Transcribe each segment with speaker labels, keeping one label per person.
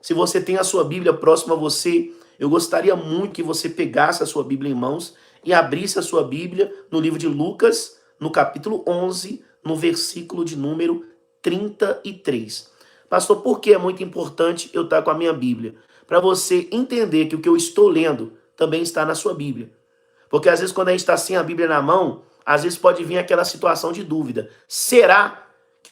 Speaker 1: Se você tem a sua Bíblia próxima a você, eu gostaria muito que você pegasse a sua Bíblia em mãos e abrisse a sua Bíblia no livro de Lucas, no capítulo 11, no versículo de número 33. Pastor, por que é muito importante eu estar com a minha Bíblia? Para você entender que o que eu estou lendo também está na sua Bíblia. Porque às vezes quando a gente está sem a Bíblia na mão, às vezes pode vir aquela situação de dúvida. Será que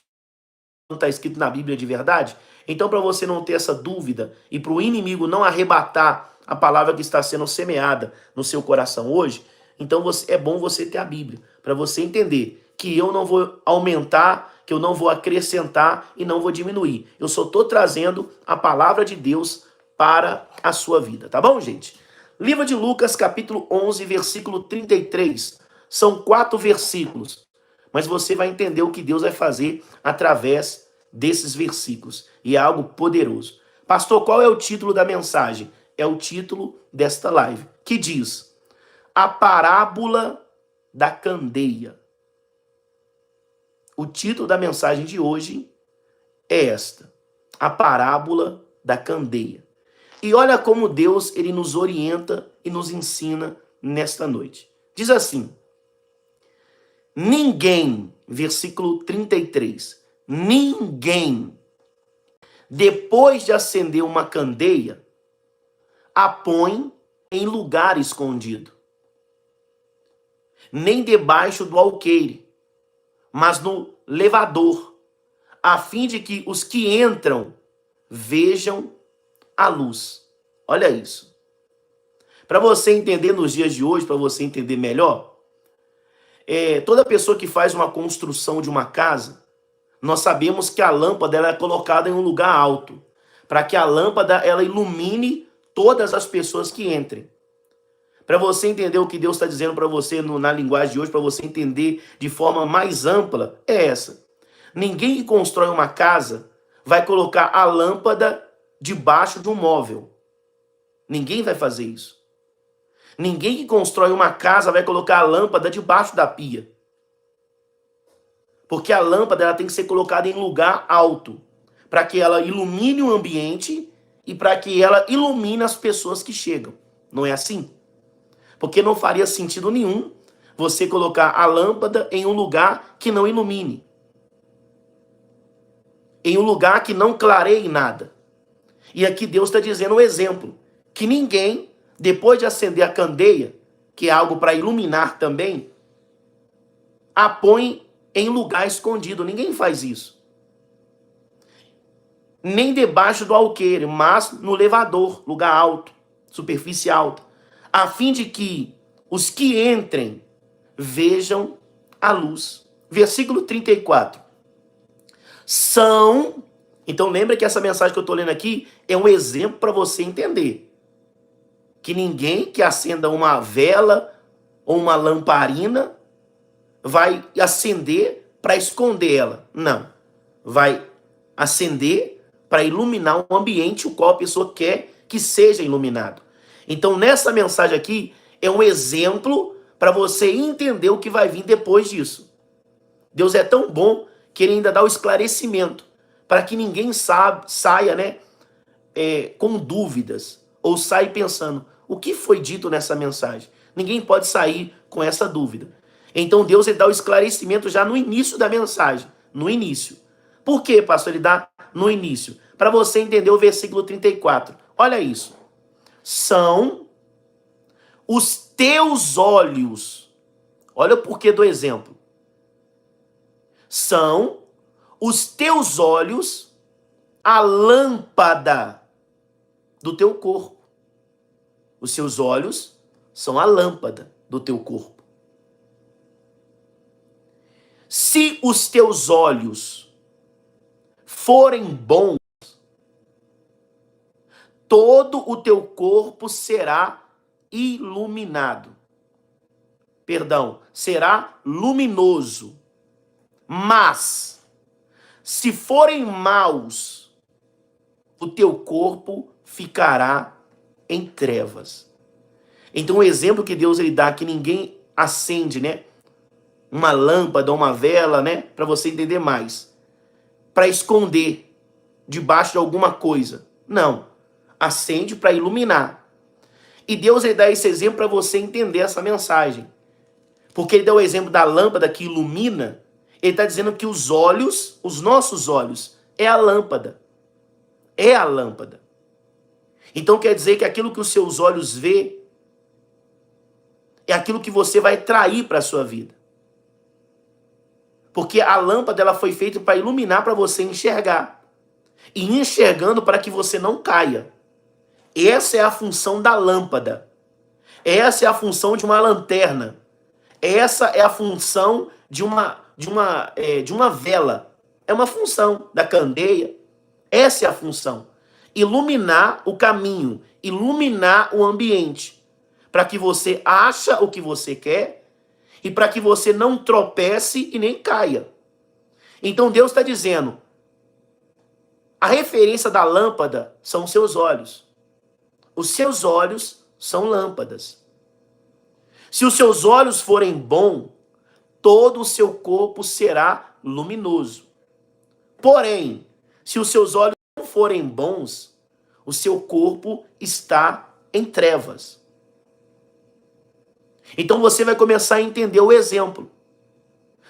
Speaker 1: não está escrito na Bíblia de verdade? Então, para você não ter essa dúvida e para o inimigo não arrebatar a palavra que está sendo semeada no seu coração hoje, então é bom você ter a Bíblia, para você entender que eu não vou aumentar, que eu não vou acrescentar e não vou diminuir. Eu só estou trazendo a palavra de Deus para a sua vida, tá bom, gente? Livro de Lucas, capítulo 11, versículo 33. São 4 versículos, mas você vai entender o que Deus vai fazer através desses versículos. E é algo poderoso. Pastor, qual é o título da mensagem? É o título desta live, que diz: A parábola da candeia. O título da mensagem de hoje é esta: A parábola da candeia. E olha como Deus ele nos orienta e nos ensina nesta noite. Diz assim: Ninguém, versículo 33, ninguém, depois de acender uma candeia, a põe em lugar escondido, nem debaixo do alqueire, mas no levador, a fim de que os que entram vejam a luz. Olha isso. Para você entender nos dias de hoje, para você entender melhor, toda pessoa que faz uma construção de uma casa, nós sabemos que a lâmpada ela é colocada em um lugar alto, para que a lâmpada ela ilumine todas as pessoas que entrem. Para você entender o que Deus está dizendo para você na linguagem de hoje, para você entender de forma mais ampla, é essa. Ninguém que constrói uma casa vai colocar a lâmpada debaixo de um móvel. Ninguém vai fazer isso. Ninguém que constrói uma casa vai colocar a lâmpada debaixo da pia. Porque a lâmpada ela tem que ser colocada em lugar alto, para que ela ilumine o ambiente e para que ela ilumine as pessoas que chegam. Não é assim? Porque não faria sentido nenhum você colocar a lâmpada em um lugar que não ilumine. Em um lugar que não clareie nada. E aqui Deus está dizendo um exemplo, que ninguém, depois de acender a candeia, que é algo para iluminar também, a põe em lugar escondido. Ninguém faz isso. Nem debaixo do alqueire, mas no levador, lugar alto, superfície alta, a fim de que os que entrem vejam a luz. Versículo 34. Então lembra que essa mensagem que eu estou lendo aqui é um exemplo para você entender. Que ninguém que acenda uma vela ou uma lamparina vai acender para esconder ela. Não. Vai acender para iluminar o ambiente o qual a pessoa quer que seja iluminado. Então, nessa mensagem aqui, é um exemplo para você entender o que vai vir depois disso. Deus é tão bom que ele ainda dá o esclarecimento para que ninguém saia, com dúvidas ou saia pensando o que foi dito nessa mensagem. Ninguém pode sair com essa dúvida. Então Deus ele dá o esclarecimento já no início da mensagem. No início. Por quê, pastor? Ele dá no início. Para você entender o versículo 34. Olha isso. São os teus olhos. Olha o porquê do exemplo. São os teus olhos a lâmpada do teu corpo. Os seus olhos são a lâmpada do teu corpo. Se os teus olhos forem bons, todo o teu corpo será iluminado. Perdão, será luminoso. Mas, se forem maus, o teu corpo ficará em trevas. Então, o exemplo que Deus ele dá, que ninguém acende, uma lâmpada, uma vela, para você entender mais. Para esconder debaixo de alguma coisa. Não. Acende para iluminar. E Deus ele dá esse exemplo para você entender essa mensagem. Porque ele dá o exemplo da lâmpada que ilumina. Ele está dizendo que os olhos, os nossos olhos, é a lâmpada. É a lâmpada. Então quer dizer que aquilo que os seus olhos vê é aquilo que você vai trair para a sua vida. Porque a lâmpada ela foi feita para iluminar, para você enxergar. E enxergando para que você não caia. Essa é a função da lâmpada. Essa é a função de uma lanterna. Essa é a função de uma vela. É uma função da candeia. Essa é a função. Iluminar o caminho, iluminar o ambiente, para que você acha o que você quer e para que você não tropece e nem caia. Então Deus está dizendo, a referência da lâmpada são os seus olhos. Os seus olhos são lâmpadas. Se os seus olhos forem bons, todo o seu corpo será luminoso. Porém, se os seus olhos não forem bons, o seu corpo está em trevas. Então você vai começar a entender o exemplo.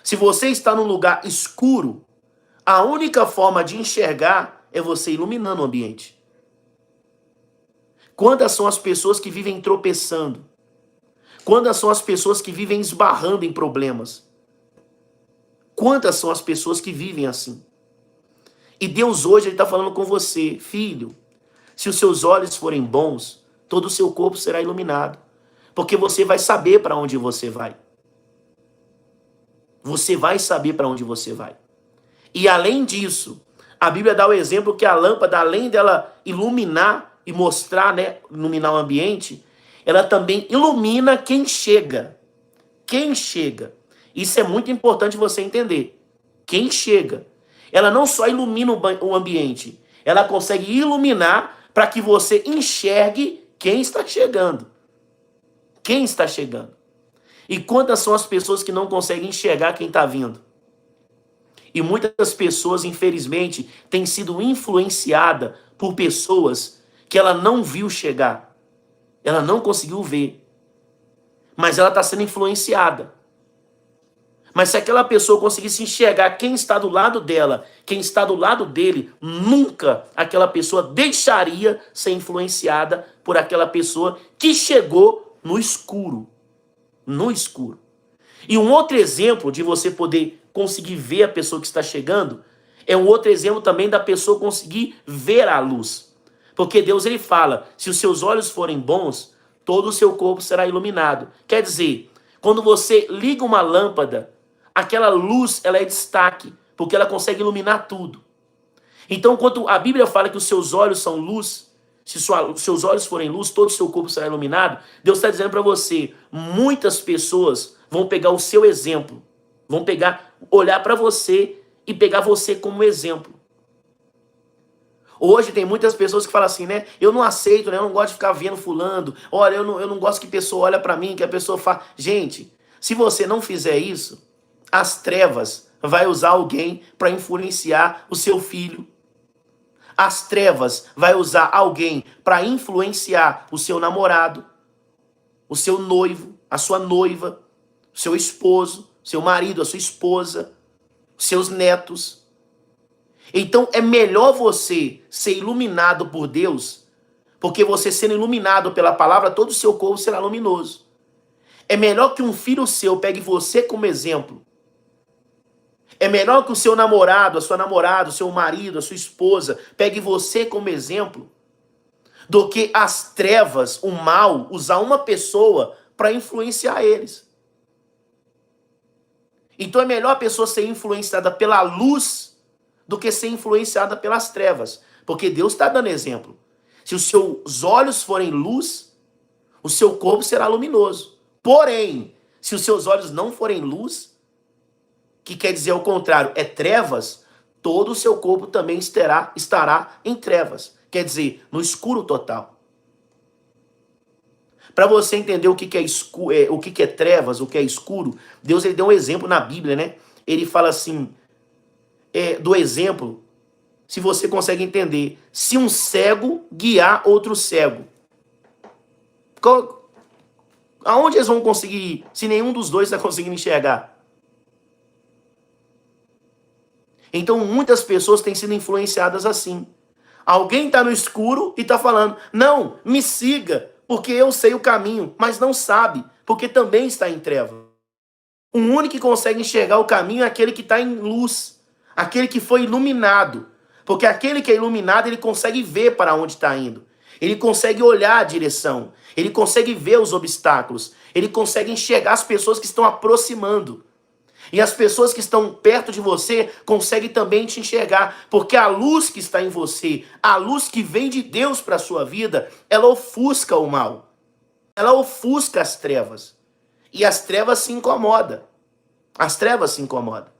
Speaker 1: Se você está num lugar escuro, a única forma de enxergar é você iluminando o ambiente. Quantas são as pessoas que vivem tropeçando? Quantas são as pessoas que vivem esbarrando em problemas? Quantas são as pessoas que vivem assim? E Deus hoje está falando com você, filho, se os seus olhos forem bons, todo o seu corpo será iluminado. Porque você vai saber para onde você vai. Você vai saber para onde você vai. E além disso, a Bíblia dá o exemplo que a lâmpada, além dela iluminar e mostrar, né, iluminar o ambiente, ela também ilumina quem chega. Quem chega. Isso é muito importante você entender. Quem chega. Ela não só ilumina o ambiente, ela consegue iluminar para que você enxergue quem está chegando. Quem está chegando? E quantas são as pessoas que não conseguem enxergar quem está vindo? E muitas pessoas, infelizmente, têm sido influenciadas por pessoas que ela não viu chegar. Ela não conseguiu ver. Mas ela está sendo influenciada. Mas se aquela pessoa conseguisse enxergar quem está do lado dela, quem está do lado dele, nunca aquela pessoa deixaria ser influenciada por aquela pessoa que chegou no escuro. No escuro. E um outro exemplo de você poder conseguir ver a pessoa que está chegando é um outro exemplo também da pessoa conseguir ver a luz. Porque Deus ele fala, se os seus olhos forem bons, todo o seu corpo será iluminado. Quer dizer, quando você liga uma lâmpada, aquela luz ela é destaque, porque ela consegue iluminar tudo. Então, quando a Bíblia fala que os seus olhos são luz, se os seus olhos forem luz, todo o seu corpo será iluminado, Deus está dizendo para você, muitas pessoas vão pegar o seu exemplo, vão olhar para você e pegar você como exemplo. Hoje tem muitas pessoas que falam assim, né? Eu não aceito, né? Eu não gosto de ficar vendo fulano. Olha, eu não gosto que a pessoa olha para mim, que a pessoa fala... Gente, se você não fizer isso, as trevas vai usar alguém para influenciar o seu filho. As trevas vai usar alguém para influenciar o seu namorado, o seu noivo, a sua noiva, o seu esposo, seu marido, a sua esposa, seus netos. Então é melhor você ser iluminado por Deus, porque você sendo iluminado pela palavra, todo o seu corpo será luminoso. É melhor que um filho seu pegue você como exemplo. É melhor que o seu namorado, a sua namorada, o seu marido, a sua esposa pegue você como exemplo, do que as trevas, o mal, usar uma pessoa para influenciar eles. Então é melhor a pessoa ser influenciada pela luz do que ser influenciada pelas trevas. Porque Deus está dando exemplo. Se os seus olhos forem luz, o seu corpo será luminoso. Porém, se os seus olhos não forem luz, que quer dizer o contrário, é trevas, todo o seu corpo também estará em trevas. Quer dizer, no escuro total. Para você entender o que é escuro, o que é trevas, o que é escuro, Deus ele deu um exemplo na Bíblia, né? Ele fala assim, do exemplo se você consegue entender, se um cego guiar outro cego. Aonde eles vão conseguir ir, se nenhum dos dois está conseguindo enxergar? Então, muitas pessoas têm sido influenciadas assim. Alguém está no escuro e está falando, não, me siga, porque eu sei o caminho, mas não sabe, porque também está em treva. O único que consegue enxergar o caminho é aquele que está em luz, aquele que foi iluminado. Porque aquele que é iluminado, ele consegue ver para onde está indo. Ele consegue olhar a direção. Ele consegue ver os obstáculos. Ele consegue enxergar as pessoas que estão aproximando. E as pessoas que estão perto de você conseguem também te enxergar. Porque a luz que está em você, a luz que vem de Deus para a sua vida, ela ofusca o mal. Ela ofusca as trevas. E as trevas se incomodam. As trevas se incomodam.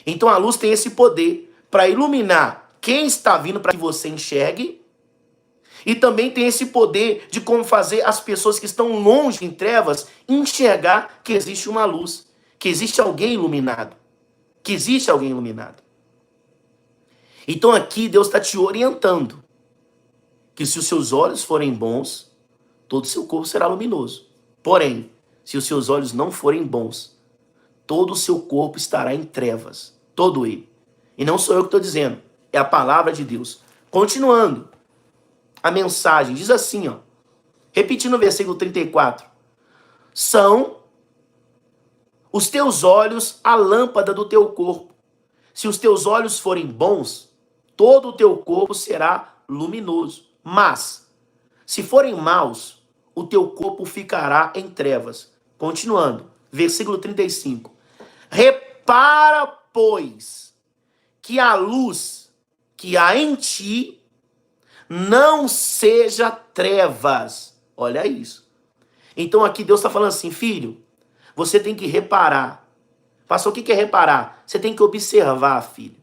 Speaker 1: Então a luz tem esse poder para iluminar quem está vindo para que você enxergue. E também tem esse poder de como fazer as pessoas que estão longe em trevas enxergar que existe uma luz, que existe alguém iluminado, que existe alguém iluminado. Então aqui Deus está te orientando que se os seus olhos forem bons, todo o seu corpo será luminoso. Porém, se os seus olhos não forem bons, todo o seu corpo estará em trevas, todo ele. E não sou eu que estou dizendo, é a palavra de Deus. Continuando. A mensagem diz assim, ó, repetindo o versículo 34. São os teus olhos a lâmpada do teu corpo. Se os teus olhos forem bons, todo o teu corpo será luminoso. Mas, se forem maus, o teu corpo ficará em trevas. Continuando, versículo 35. Repara, pois, que a luz que há em ti não seja trevas. Olha isso. Então aqui Deus está falando assim, filho, você tem que reparar. Pastor, o que é reparar? Você tem que observar, filho.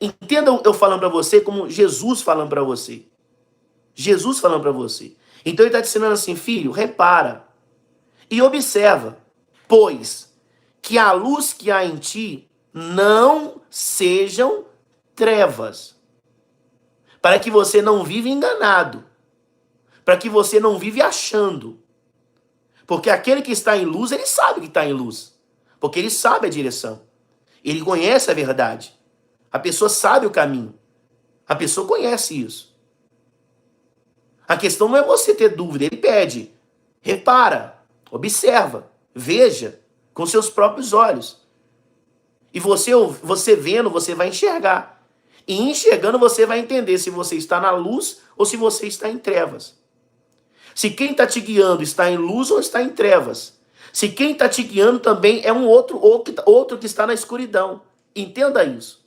Speaker 1: Entenda eu falando para você como Jesus falando para você. Jesus falando para você. Então ele está te ensinando assim, filho, repara e observa, pois que a luz que há em ti não sejam trevas. Para que você não vive enganado. Para que você não vive achando. Porque aquele que está em luz, ele sabe que está em luz. Porque ele sabe a direção. Ele conhece a verdade. A pessoa sabe o caminho. A pessoa conhece isso. A questão não é você ter dúvida. Ele pede. Repara, observa, veja com seus próprios olhos. E você vendo, você vai enxergar. E enxergando, você vai entender se você está na luz ou se você está em trevas. Se quem está te guiando está em luz ou está em trevas. Se quem está te guiando também é um outro que está na escuridão. Entenda isso.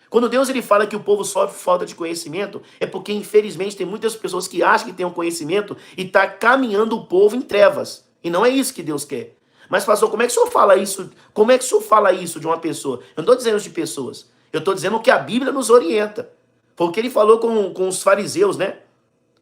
Speaker 1: Quando Deus ele fala que o povo sofre falta de conhecimento, é porque, infelizmente, tem muitas pessoas que acham que têm um conhecimento e está caminhando o povo em trevas. E não é isso que Deus quer. Mas, pastor, como é que o senhor fala isso? Como é que o senhor fala isso de uma pessoa? Eu não estou dizendo de pessoas. Eu estou dizendo o que a Bíblia nos orienta. Foi o que ele falou com os fariseus, né?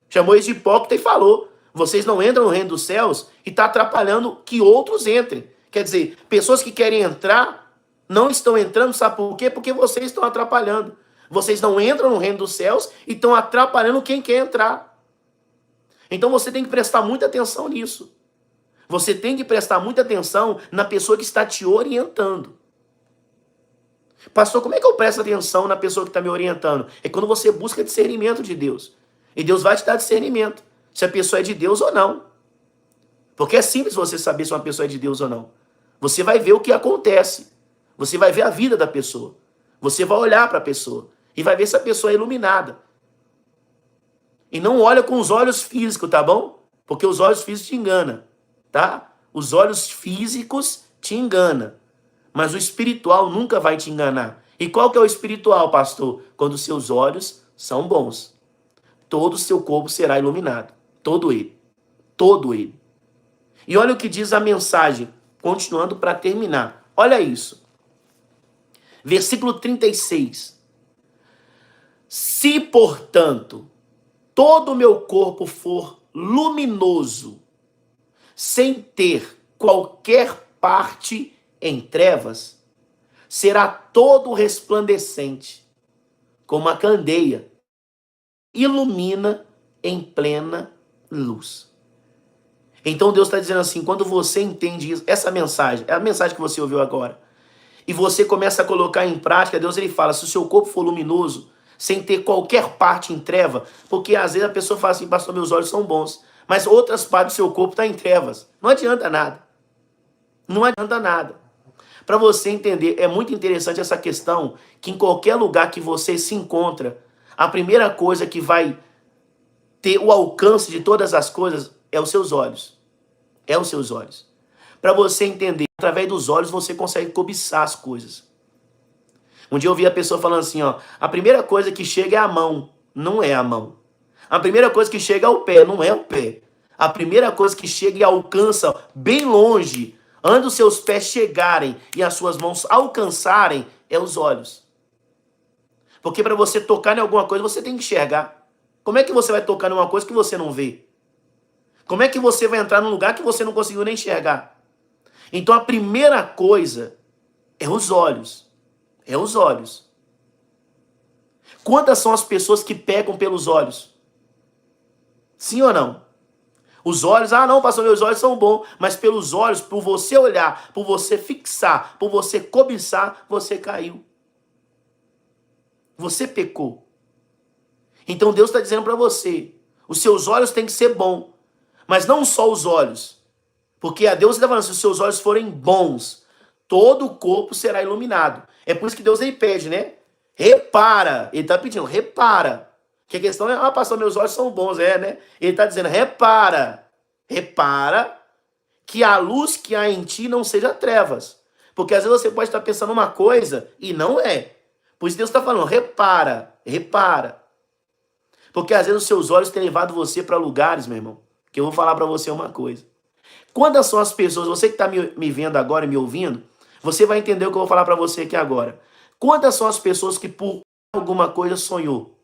Speaker 1: Chamou eles de hipócrita e falou: vocês não entram no reino dos céus e está atrapalhando que outros entrem. Quer dizer, pessoas que querem entrar não estão entrando, sabe por quê? Porque vocês estão atrapalhando. Vocês não entram no reino dos céus e estão atrapalhando quem quer entrar. Então você tem que prestar muita atenção nisso. Você tem que prestar muita atenção na pessoa que está te orientando. Pastor, como é que eu presto atenção na pessoa que está me orientando? É quando você busca discernimento de Deus. E Deus vai te dar discernimento. Se a pessoa é de Deus ou não. Porque é simples você saber se uma pessoa é de Deus ou não. Você vai ver o que acontece. Você vai ver a vida da pessoa. Você vai olhar para a pessoa. E vai ver se a pessoa é iluminada. E não olha com os olhos físicos, tá bom? Porque os olhos físicos te enganam. Tá? Os olhos físicos te enganam. Mas o espiritual nunca vai te enganar. E qual que é o espiritual, pastor? Quando os seus olhos são bons. Todo o seu corpo será iluminado. Todo ele. Todo ele. E olha o que diz a mensagem, continuando para terminar. Olha isso. Versículo 36. Se, portanto, todo o meu corpo for luminoso, sem ter qualquer parte em trevas, será todo resplandecente, como a candeia, ilumina em plena luz. Então Deus está dizendo assim, quando você entende isso, essa mensagem, é a mensagem que você ouviu agora, e você começa a colocar em prática, Deus ele fala, se o seu corpo for luminoso, sem ter qualquer parte em treva, porque às vezes a pessoa fala assim, pastor, meus olhos são bons, mas outras partes do seu corpo estão em trevas. Não adianta nada. Não adianta nada. Para você entender, é muito interessante essa questão, que em qualquer lugar que você se encontra, a primeira coisa que vai ter o alcance de todas as coisas é os seus olhos. É os seus olhos. Para você entender, através dos olhos você consegue cobiçar as coisas. Um dia eu ouvi a pessoa falando assim, ó, a primeira coisa que chega é a mão, não é a mão. A primeira coisa que chega é o pé, não é o pé. A primeira coisa que chega e alcança bem longe, onde os seus pés chegarem e as suas mãos alcançarem, é os olhos. Porque para você tocar em alguma coisa, você tem que enxergar. Como é que você vai tocar em uma coisa que você não vê? Como é que você vai entrar num lugar que você não conseguiu nem enxergar? Então a primeira coisa é os olhos. É os olhos. Quantas são as pessoas que pecam pelos olhos? Sim ou não? Os olhos, não, pastor, meus olhos são bons, mas pelos olhos, por você olhar, por você fixar, por você cobiçar, você caiu. Você pecou. Então Deus está dizendo para você, os seus olhos têm que ser bons, mas não só os olhos, porque a Deus está falando, se os seus olhos forem bons, todo o corpo será iluminado. É por isso que Deus ele pede, né? Repara, ele está pedindo, repara. Que a questão é, pastor, meus olhos são bons, né? Ele está dizendo, repara que a luz que há em ti não seja trevas. Porque às vezes você pode estar pensando uma coisa e não é. Por isso Deus está falando, repara. Porque às vezes os seus olhos têm levado você para lugares, meu irmão, que eu vou falar para você uma coisa. Quantas são as pessoas, você que está me vendo agora e me ouvindo, você vai entender o que eu vou falar para você aqui agora. Quantas são as pessoas que por alguma coisa sonhou?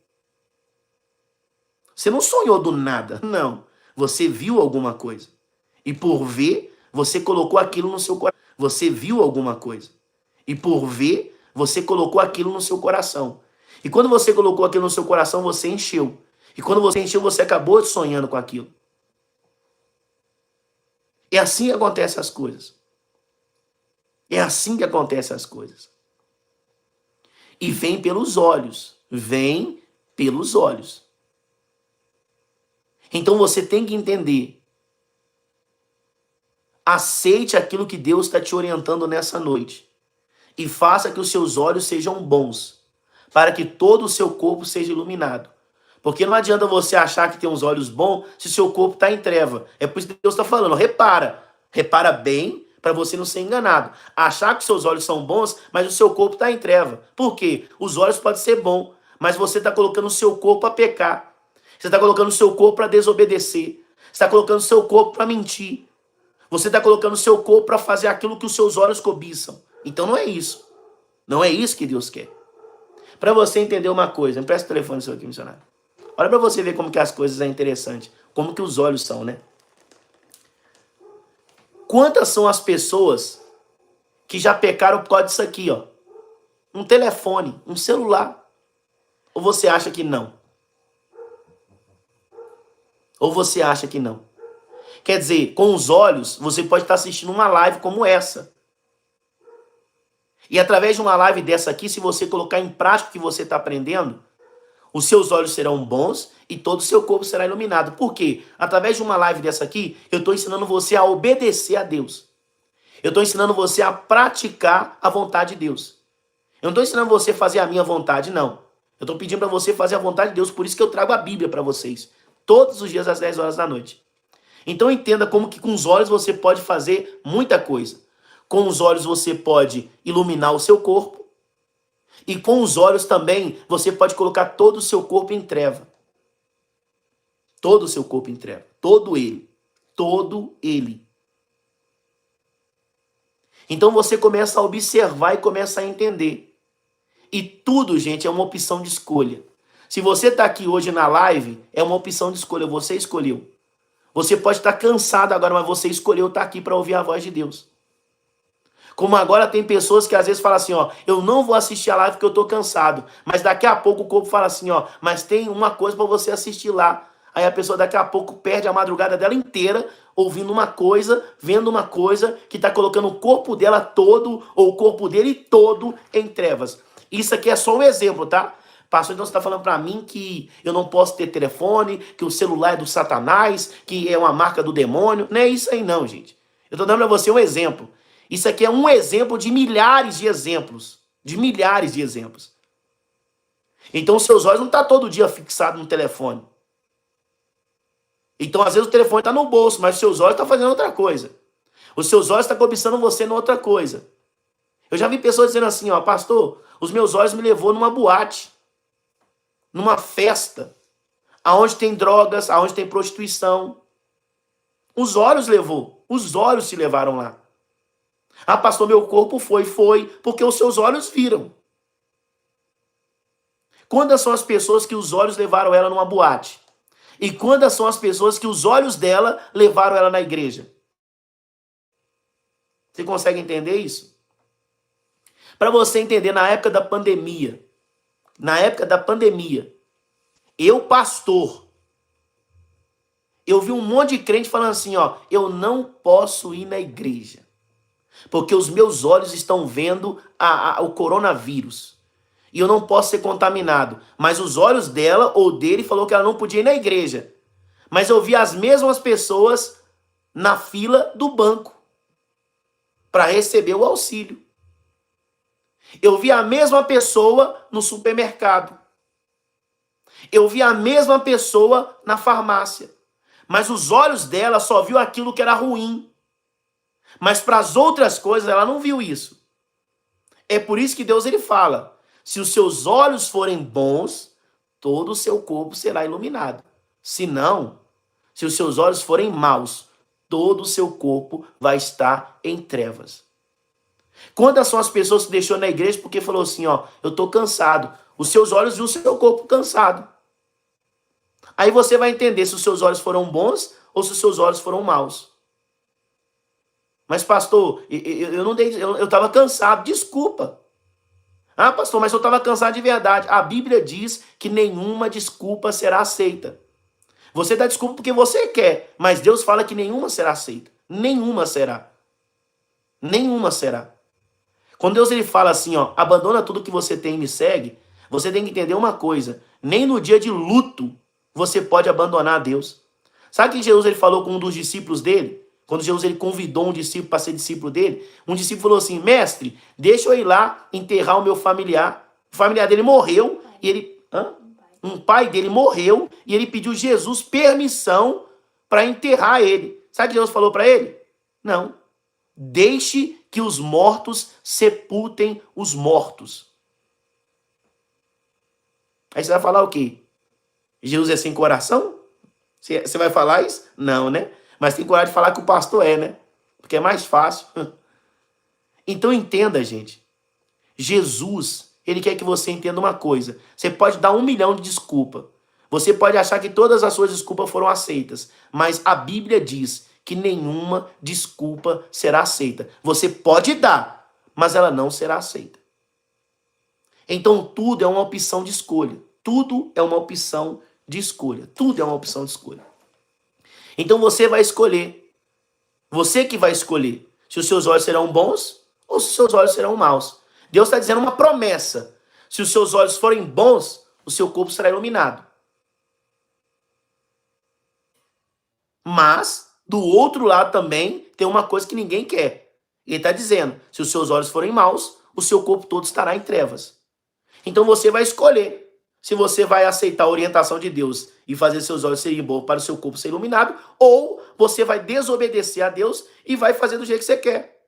Speaker 1: Você não sonhou do nada, não. Você viu alguma coisa. E por ver, você colocou aquilo no seu coração. Você viu alguma coisa. E por ver, você colocou aquilo no seu coração. E quando você colocou aquilo no seu coração, você encheu. E quando você encheu, você acabou sonhando com aquilo. É assim que acontecem as coisas. É assim que acontecem as coisas. E vem pelos olhos. Vem pelos olhos. Então você tem que entender. Aceite aquilo que Deus está te orientando nessa noite. E faça que os seus olhos sejam bons. Para que todo o seu corpo seja iluminado. Porque não adianta você achar que tem uns olhos bons se o seu corpo está em treva. É por isso que Deus está falando, repara. Repara bem para você não ser enganado. Achar que seus olhos são bons, mas o seu corpo está em treva. Por quê? Os olhos podem ser bons, mas você está colocando o seu corpo para pecar. Você está colocando o seu corpo para desobedecer. Você está colocando o seu corpo para mentir. Você está colocando o seu corpo para fazer aquilo que os seus olhos cobiçam. Então não é isso. Não é isso que Deus quer. Para você entender uma coisa, empresta o telefone seu aqui, missionário. Olha para você ver como que as coisas são interessantes. Como que os olhos são, né? Quantas são as pessoas que já pecaram por causa disso aqui, ó? Um telefone, um celular. Ou você acha que não? Ou você acha que não? Quer dizer, com os olhos, você pode estar assistindo uma live como essa. E através de uma live dessa aqui, se você colocar em prática o que você está aprendendo, os seus olhos serão bons e todo o seu corpo será iluminado. Por quê? Através de uma live dessa aqui, eu estou ensinando você a obedecer a Deus. Eu estou ensinando você a praticar a vontade de Deus. Eu não estou ensinando você a fazer a minha vontade, não. Eu estou pedindo para você fazer a vontade de Deus, por isso que eu trago a Bíblia para vocês. Todos os dias às 10 horas da noite. Então entenda como que com os olhos você pode fazer muita coisa. Com os olhos você pode iluminar o seu corpo. E com os olhos também você pode colocar todo o seu corpo em treva. Todo o seu corpo em treva. Todo ele. Todo ele. Então você começa a observar e começa a entender. E tudo, gente, é uma opção de escolha. Se você está aqui hoje na live, é uma opção de escolha. Você escolheu. Você pode estar cansado agora, mas você escolheu estar aqui para ouvir a voz de Deus. Como agora tem pessoas que às vezes falam assim, ó, eu não vou assistir a live porque eu tô cansado. Mas daqui a pouco o corpo fala assim, ó, mas tem uma coisa para você assistir lá. Aí a pessoa daqui a pouco perde a madrugada dela inteira ouvindo uma coisa, vendo uma coisa que tá colocando o corpo dela todo ou o corpo dele todo em trevas. Isso aqui é só um exemplo, tá? Pastor, então você está falando para mim que eu não posso ter telefone, que o celular é do Satanás, que é uma marca do demônio. Não é isso aí não, gente. Eu estou dando para você um exemplo. Isso aqui é um exemplo de milhares de exemplos. De milhares de exemplos. Então os seus olhos não estão todo dia fixados no telefone. Então às vezes o telefone está no bolso, mas os seus olhos estão fazendo outra coisa. Os seus olhos estão cobiçando você em outra coisa. Eu já vi pessoas dizendo assim, ó, pastor, os meus olhos me levou numa boate, numa festa, aonde tem drogas, aonde tem prostituição. Os olhos levou, os olhos te levaram lá. Ah, pastor, meu corpo foi, porque os seus olhos viram. Quantas são as pessoas que os olhos levaram ela numa boate? E quantas são as pessoas que os olhos dela levaram ela na igreja? Você consegue entender isso? Para você entender, na época da pandemia, eu, pastor, eu vi um monte de crente falando assim, ó, eu não posso ir na igreja, porque os meus olhos estão vendo o coronavírus. E eu não posso ser contaminado. Mas os olhos dela ou dele falou que ela não podia ir na igreja. Mas eu vi as mesmas pessoas na fila do banco para receber o auxílio. Eu vi a mesma pessoa no supermercado. Eu vi a mesma pessoa na farmácia. Mas os olhos dela só viu aquilo que era ruim. Mas para as outras coisas ela não viu isso. É por isso que Deus ele fala: se os seus olhos forem bons, todo o seu corpo será iluminado. Se não, se os seus olhos forem maus, todo o seu corpo vai estar em trevas. Quantas são as pessoas que deixou na igreja porque falou assim, ó, eu tô cansado. Os seus olhos viram o seu corpo cansado. Aí você vai entender se os seus olhos foram bons ou se os seus olhos foram maus. Mas pastor, eu estava cansado, desculpa. Ah, pastor, mas eu estava cansado de verdade. A Bíblia diz que nenhuma desculpa será aceita. Você dá desculpa porque você quer, mas Deus fala que nenhuma será aceita. Nenhuma será. Nenhuma será. Quando Deus ele fala assim, ó, abandona tudo que você tem e me segue, você tem que entender uma coisa. Nem no dia de luto você pode abandonar a Deus. Sabe que Jesus ele falou com um dos discípulos dele? Quando Jesus ele convidou um discípulo para ser discípulo dele, um discípulo falou assim, mestre, deixa eu ir lá enterrar o meu familiar. O familiar dele morreu e ele... Um pai dele morreu e ele pediu Jesus permissão para enterrar ele. Sabe o que Jesus falou para ele? Não. Deixe que os mortos sepultem os mortos. Aí você vai falar o quê? Jesus é sem coração? Você vai falar isso? Não, né? Mas tem coragem de falar que o pastor é, né? Porque é mais fácil. Então entenda, gente. Jesus, ele quer que você entenda uma coisa. Você pode dar 1 milhão de desculpas. Você pode achar que todas as suas desculpas foram aceitas. Mas a Bíblia diz que nenhuma desculpa será aceita. Você pode dar, mas ela não será aceita. Então tudo é uma opção de escolha. Tudo é uma opção de escolha. Tudo é uma opção de escolha. Então você vai escolher. Você que vai escolher se os seus olhos serão bons ou se os seus olhos serão maus. Deus está dizendo uma promessa. Se os seus olhos forem bons, o seu corpo será iluminado. Mas, do outro lado também, tem uma coisa que ninguém quer. Ele está dizendo, se os seus olhos forem maus, o seu corpo todo estará em trevas. Então você vai escolher se você vai aceitar a orientação de Deus e fazer seus olhos serem bons para o seu corpo ser iluminado, ou você vai desobedecer a Deus e vai fazer do jeito que você quer.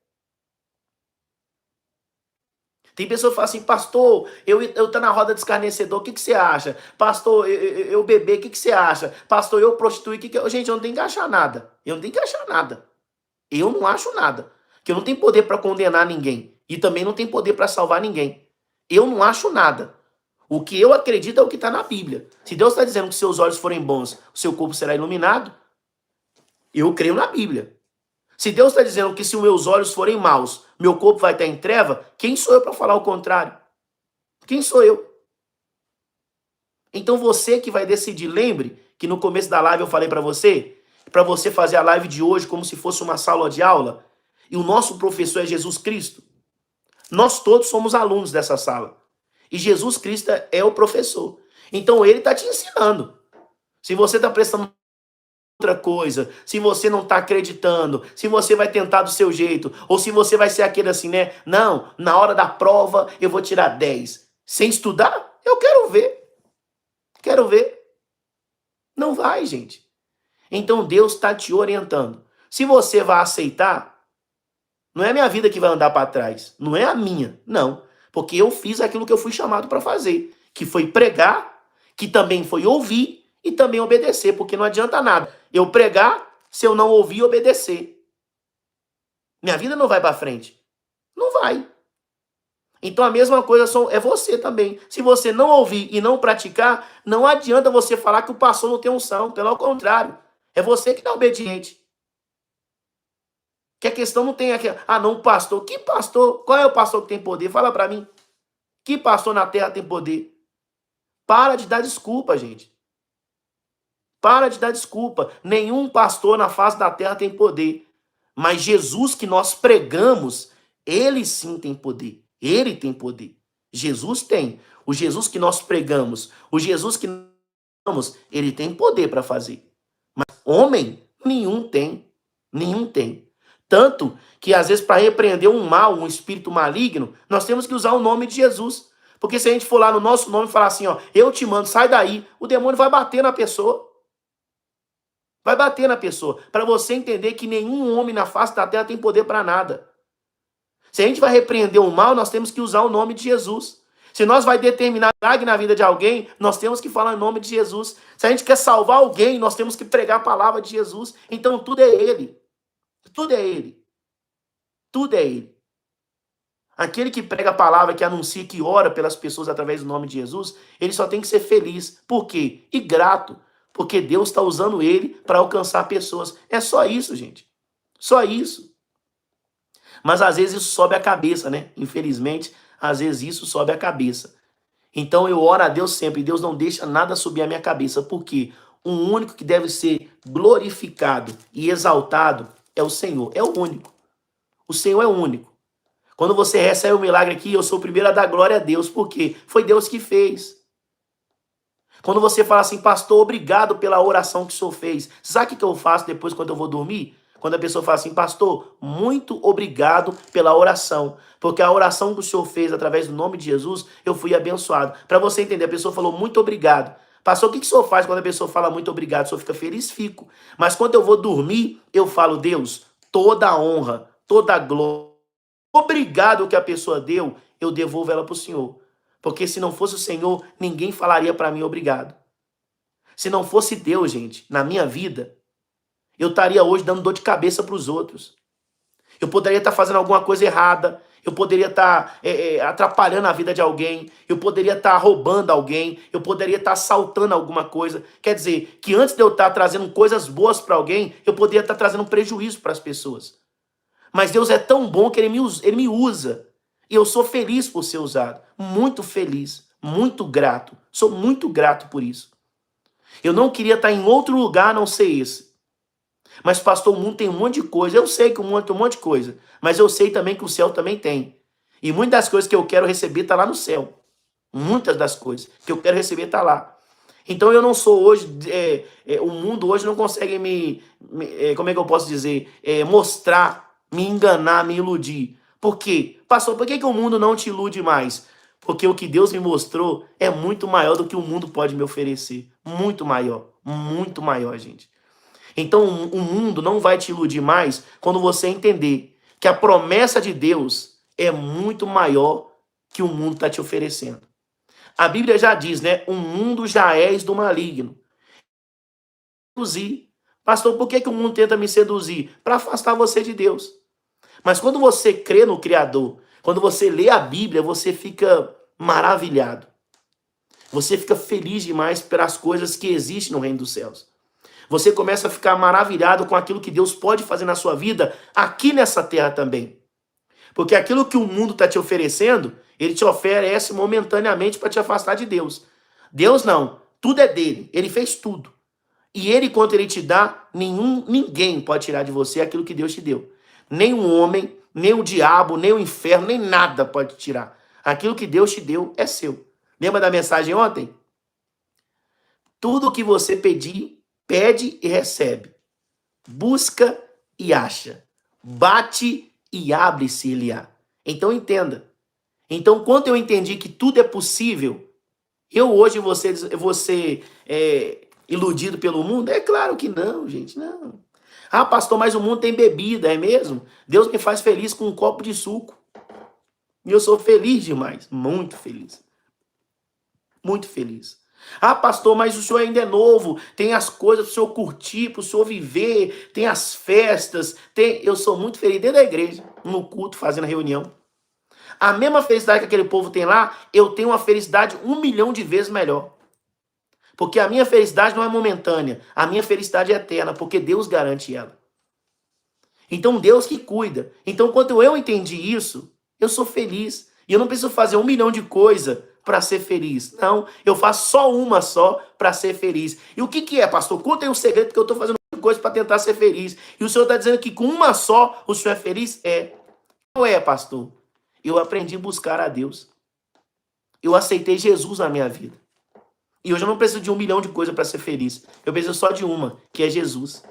Speaker 1: Tem pessoa que fala assim, pastor, eu tô na roda de escarnecedor, o que você acha? Pastor, eu beber, o que você acha? Pastor, eu prostituir, Gente, eu não tenho que achar nada. Eu não tenho que achar nada. Eu não acho nada. Porque eu não tenho poder para condenar ninguém. E também não tenho poder para salvar ninguém. Eu não acho nada. O que eu acredito é o que está na Bíblia. Se Deus está dizendo que seus olhos forem bons, o seu corpo será iluminado, eu creio na Bíblia. Se Deus está dizendo que se os meus olhos forem maus, meu corpo vai estar em treva, quem sou eu para falar o contrário? Quem sou eu? Então você que vai decidir. Lembre que no começo da live eu falei para você fazer a live de hoje como se fosse uma sala de aula, e o nosso professor é Jesus Cristo. Nós todos somos alunos dessa sala. E Jesus Cristo é o professor. Então ele está te ensinando. Se você está prestando outra coisa, se você não está acreditando, se você vai tentar do seu jeito, ou se você vai ser aquele assim, né? Não, na hora da prova eu vou tirar 10. Sem estudar? Eu quero ver. Quero ver. Não vai, gente. Então Deus está te orientando. Se você vai aceitar, não é a minha vida que vai andar para trás. Não é a minha, não. Porque eu fiz aquilo que eu fui chamado para fazer, que foi pregar, que também foi ouvir e também obedecer, porque não adianta nada eu pregar se eu não ouvir e obedecer. Minha vida não vai para frente. Não vai. Então a mesma coisa é você também. Se você não ouvir e não praticar, não adianta você falar que o pastor não tem unção. Pelo contrário, é você que não é obediente. Que a questão não tem aqui, não, pastor. Que pastor? Qual é o pastor que tem poder? Fala para mim. Que pastor na terra tem poder? Para de dar desculpa, gente. Para de dar desculpa. Nenhum pastor na face da terra tem poder. Mas Jesus que nós pregamos, ele sim tem poder. Ele tem poder. Jesus tem. O Jesus que nós pregamos, o Jesus que nós pregamos, ele tem poder para fazer. Mas homem, nenhum tem. Nenhum tem. Tanto que, às vezes, para repreender um mal, um espírito maligno, nós temos que usar o nome de Jesus. Porque se a gente for lá no nosso nome e falar assim, ó, eu te mando, sai daí, o demônio vai bater na pessoa. Vai bater na pessoa. Para você entender que nenhum homem na face da terra tem poder para nada. Se a gente vai repreender o mal, nós temos que usar o nome de Jesus. Se nós vai determinar milagre na vida de alguém, nós temos que falar em nome de Jesus. Se a gente quer salvar alguém, nós temos que pregar a palavra de Jesus. Então tudo é Ele. Tudo é Ele. Tudo é Ele. Aquele que prega a palavra, que anuncia, que ora pelas pessoas através do nome de Jesus, ele só tem que ser feliz. Por quê? E grato. Porque Deus está usando ele para alcançar pessoas. É só isso, gente. Só isso. Mas às vezes isso sobe a cabeça, né? Infelizmente, às vezes isso sobe a cabeça. Então eu oro a Deus sempre. Deus não deixa nada subir a minha cabeça. Porque o único que deve ser glorificado e exaltado é o Senhor. É o único. O Senhor é o único. Quando você recebe o milagre aqui, eu sou o primeiro a dar glória a Deus. Por quê? Foi Deus que fez. Quando você fala assim, pastor, obrigado pela oração que o senhor fez. Sabe o que eu faço depois quando eu vou dormir? Quando a pessoa fala assim, pastor, muito obrigado pela oração. Porque a oração que o senhor fez através do nome de Jesus, eu fui abençoado. Para você entender, a pessoa falou muito obrigado. Pastor, o que o senhor faz quando a pessoa fala muito obrigado? O senhor fica feliz? Fico. Mas quando eu vou dormir, eu falo, Deus, toda a honra, toda a glória, obrigado que a pessoa deu, eu devolvo ela para o Senhor. Porque se não fosse o Senhor, ninguém falaria para mim obrigado. Se não fosse Deus, gente, na minha vida, eu estaria hoje dando dor de cabeça para os outros. Eu poderia estar fazendo alguma coisa errada. Eu poderia estar atrapalhando a vida de alguém. Eu poderia estar roubando alguém. Eu poderia estar assaltando alguma coisa. Quer dizer, que antes de eu estar trazendo coisas boas para alguém, eu poderia estar trazendo prejuízo para as pessoas. Mas Deus é tão bom que Ele me usa. E eu sou feliz por ser usado. Muito feliz. Muito grato. Sou muito grato por isso. Eu não queria estar em outro lugar a não ser esse. Mas, pastor, o mundo tem um monte de coisa. Eu sei que o mundo tem um monte de coisa. Mas eu sei também que o céu também tem. E muitas das coisas que eu quero receber está lá no céu. Muitas das coisas que eu quero receber está lá. Então eu não sou hoje... o mundo hoje não consegue como é que eu posso dizer? Mostrar, me enganar, me iludir. Por quê? Pastor, por que o mundo não te ilude mais? Porque o que Deus me mostrou é muito maior do que o mundo pode me oferecer. Muito maior, gente. Então o mundo não vai te iludir mais quando você entender que a promessa de Deus é muito maior que o mundo está te oferecendo. A Bíblia já diz, né? O mundo já és do maligno. Seduzir. Pastor, por que o mundo tenta me seduzir? Para afastar você de Deus. Mas quando você crê no Criador, quando você lê a Bíblia, você fica maravilhado. Você fica feliz demais pelas coisas que existem no reino dos céus. Você começa a ficar maravilhado com aquilo que Deus pode fazer na sua vida aqui nessa terra também. Porque aquilo que o mundo está te oferecendo, ele te oferece momentaneamente para te afastar de Deus. Deus não, tudo é dele, ele fez tudo. E ele, quando ele te dá, ninguém pode tirar de você aquilo que Deus te deu. Nem um homem, nem o diabo, nem o inferno, nem nada pode tirar. Aquilo que Deus te deu é seu. Lembra da mensagem ontem? Tudo que você pedir, pede e recebe. Busca e acha. Bate e abre-se-lhe-á. Então entenda. Então, quando eu entendi que tudo é possível, eu hoje vou ser iludido pelo mundo? É claro que não, gente, não. Ah, pastor, mas o mundo tem bebida, é mesmo? Deus me faz feliz com um copo de suco. E eu sou feliz demais, muito feliz. Muito feliz. Ah, pastor, mas o senhor ainda é novo, tem as coisas para o senhor curtir, para o senhor viver, tem as festas, eu sou muito feliz dentro da igreja, no culto, fazendo reunião. A mesma felicidade que aquele povo tem lá, eu tenho uma felicidade 1 milhão de vezes melhor. Porque a minha felicidade não é momentânea, a minha felicidade é eterna, porque Deus garante ela. Então Deus que cuida. Então quando eu entendi isso, eu sou feliz. E eu não preciso fazer 1 milhão de coisas para ser feliz. Não, eu faço só uma para ser feliz. E o que é, pastor? Conta aí um segredo, porque eu estou fazendo coisa para tentar ser feliz. E o senhor está dizendo que com uma só o senhor é feliz? É. Qual é, pastor? Eu aprendi a buscar a Deus. Eu aceitei Jesus na minha vida. E hoje eu não preciso de 1 milhão de coisas para ser feliz. Eu preciso só de uma, que é Jesus.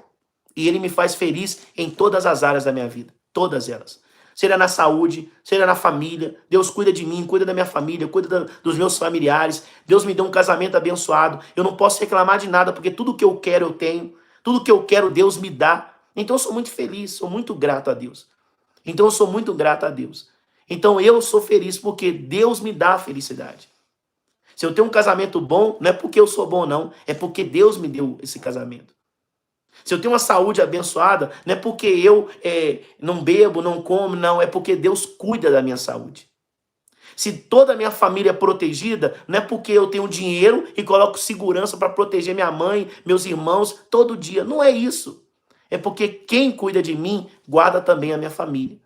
Speaker 1: E ele me faz feliz em todas as áreas da minha vida. Todas elas. Seja na saúde, seja na família. Deus cuida de mim, cuida da minha família, cuida dos meus familiares. Deus me deu um casamento abençoado. Eu não posso reclamar de nada, porque tudo que eu quero eu tenho. Tudo que eu quero Deus me dá. Então eu sou muito feliz, sou muito grato a Deus. Então eu sou muito grato a Deus. Então eu sou feliz porque Deus me dá a felicidade. Se eu tenho um casamento bom, não é porque eu sou bom, não. É porque Deus me deu esse casamento. Se eu tenho uma saúde abençoada, não é porque eu não bebo, não como, não. É porque Deus cuida da minha saúde. Se toda a minha família é protegida, não é porque eu tenho dinheiro e coloco segurança para proteger minha mãe, meus irmãos, todo dia. Não é isso. É porque quem cuida de mim, guarda também a minha família.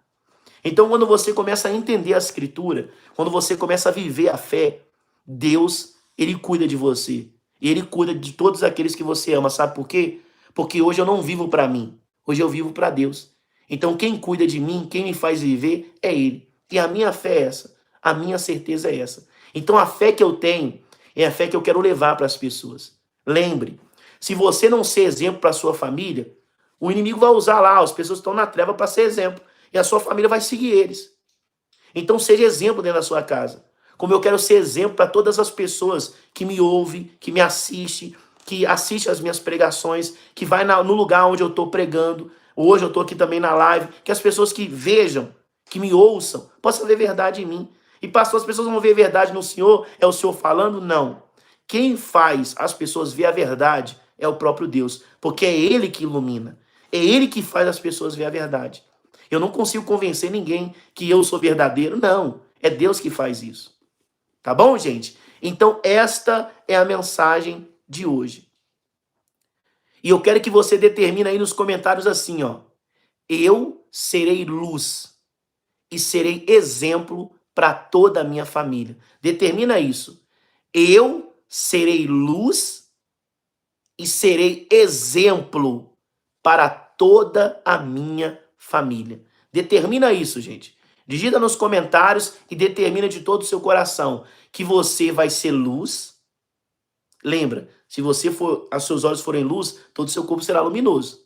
Speaker 1: Então, quando você começa a entender a Escritura, quando você começa a viver a fé, Deus, ele cuida de você. E ele cuida de todos aqueles que você ama. Sabe por quê? Porque hoje eu não vivo para mim. Hoje eu vivo para Deus. Então quem cuida de mim, quem me faz viver é ele. E a minha fé é essa. A minha certeza é essa. Então a fé que eu tenho é a fé que eu quero levar para as pessoas. Lembre, se você não ser exemplo para a sua família, o inimigo vai usar lá, as pessoas estão na treva para ser exemplo. E a sua família vai seguir eles. Então seja exemplo dentro da sua casa. Como eu quero ser exemplo para todas as pessoas que me ouvem, que me assistem, que assistem as minhas pregações, que vai no lugar onde eu estou pregando. Hoje eu estou aqui também na live. Que as pessoas que vejam, que me ouçam, possam ver verdade em mim. E pastor, as pessoas vão ver verdade no Senhor? É o Senhor falando? Não. Quem faz as pessoas ver a verdade é o próprio Deus. Porque é Ele que ilumina. É Ele que faz as pessoas ver a verdade. Eu não consigo convencer ninguém que eu sou verdadeiro. Não. É Deus que faz isso. Tá bom, gente? Então, esta é a mensagem de hoje. E eu quero que você determine aí nos comentários assim, ó. Eu serei luz e serei exemplo para toda a minha família. Determina isso. Eu serei luz e serei exemplo para toda a minha família. Determina isso, gente. Digita nos comentários e determina de todo o seu coração que você vai ser luz. Lembra, se os seus olhos forem luz, todo o seu corpo será luminoso.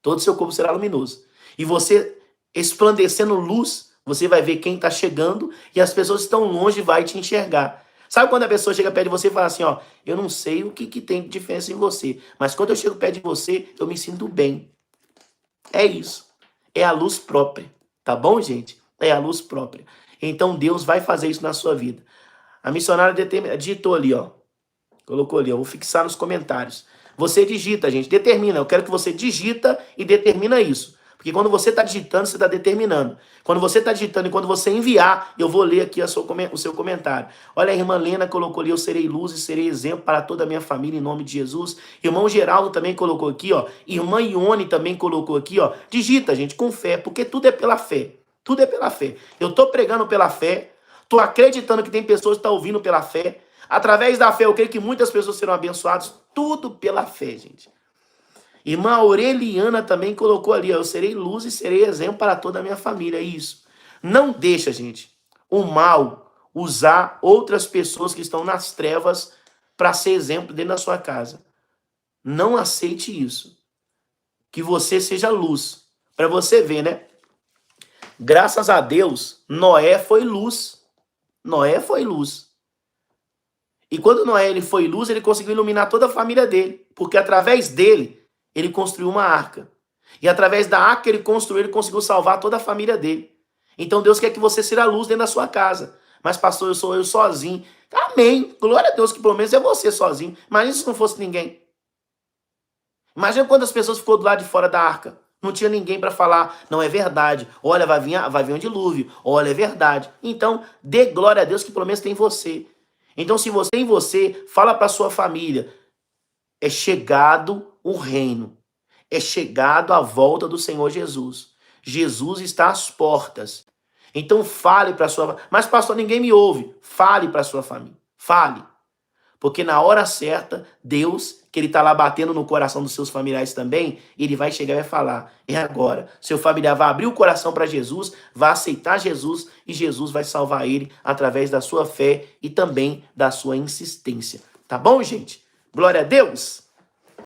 Speaker 1: Todo o seu corpo será luminoso. E você, resplandecendo luz, você vai ver quem está chegando e as pessoas que estão longe vai te enxergar. Sabe quando a pessoa chega perto de você e fala assim, ó, eu não sei o que tem de diferença em você, mas quando eu chego perto de você, eu me sinto bem. É isso. É a luz própria. Tá bom, gente? É a luz própria. Então Deus vai fazer isso na sua vida. A missionária digitou ali, ó. Colocou ali, eu vou fixar nos comentários. Você digita, gente, determina. Eu quero que você digita e determina isso. Porque quando você está digitando, você está determinando. Quando você está digitando e quando você enviar, eu vou ler aqui o seu comentário. Olha, a irmã Lena colocou ali, eu serei luz e serei exemplo para toda a minha família em nome de Jesus. Irmão Geraldo também colocou aqui, ó. Irmã Ione também colocou aqui, ó. Digita, gente, com fé, porque tudo é pela fé. Tudo é pela fé. Eu estou pregando pela fé, estou acreditando que tem pessoas que estão ouvindo pela fé. Através da fé, eu creio que muitas pessoas serão abençoadas. Tudo pela fé, gente. Irmã Aureliana também colocou ali, ó, eu serei luz e serei exemplo para toda a minha família. Isso. Não deixa, gente, o mal usar outras pessoas que estão nas trevas para ser exemplo dentro da sua casa. Não aceite isso. Que você seja luz. Para você ver, né? Graças a Deus, Noé foi luz. Noé foi luz. E quando Noé ele foi luz, ele conseguiu iluminar toda a família dele. Porque através dele, ele construiu uma arca. E através da arca que ele construiu, ele conseguiu salvar toda a família dele. Então Deus quer que você seja luz dentro da sua casa. Mas pastor, eu sou eu sozinho. Amém. Glória a Deus que pelo menos é você sozinho. Imagina se não fosse ninguém. Imagina quantas pessoas ficou do lado de fora da arca. Não tinha ninguém para falar, não é verdade. Olha, vai vir um dilúvio. Olha, é verdade. Então, dê glória a Deus que pelo menos tem você. Então, se você tem você, fala para sua família. É chegado o reino. É chegado a volta do Senhor Jesus. Jesus está às portas. Então fale para sua... Mas pastor, ninguém me ouve. Fale para sua família. Fale. Porque na hora certa, Deus, que ele está lá batendo no coração dos seus familiares também, ele vai chegar e vai falar, é agora. Seu familiar vai abrir o coração para Jesus, vai aceitar Jesus e Jesus vai salvar ele através da sua fé e também da sua insistência. Tá bom, gente? Glória a Deus!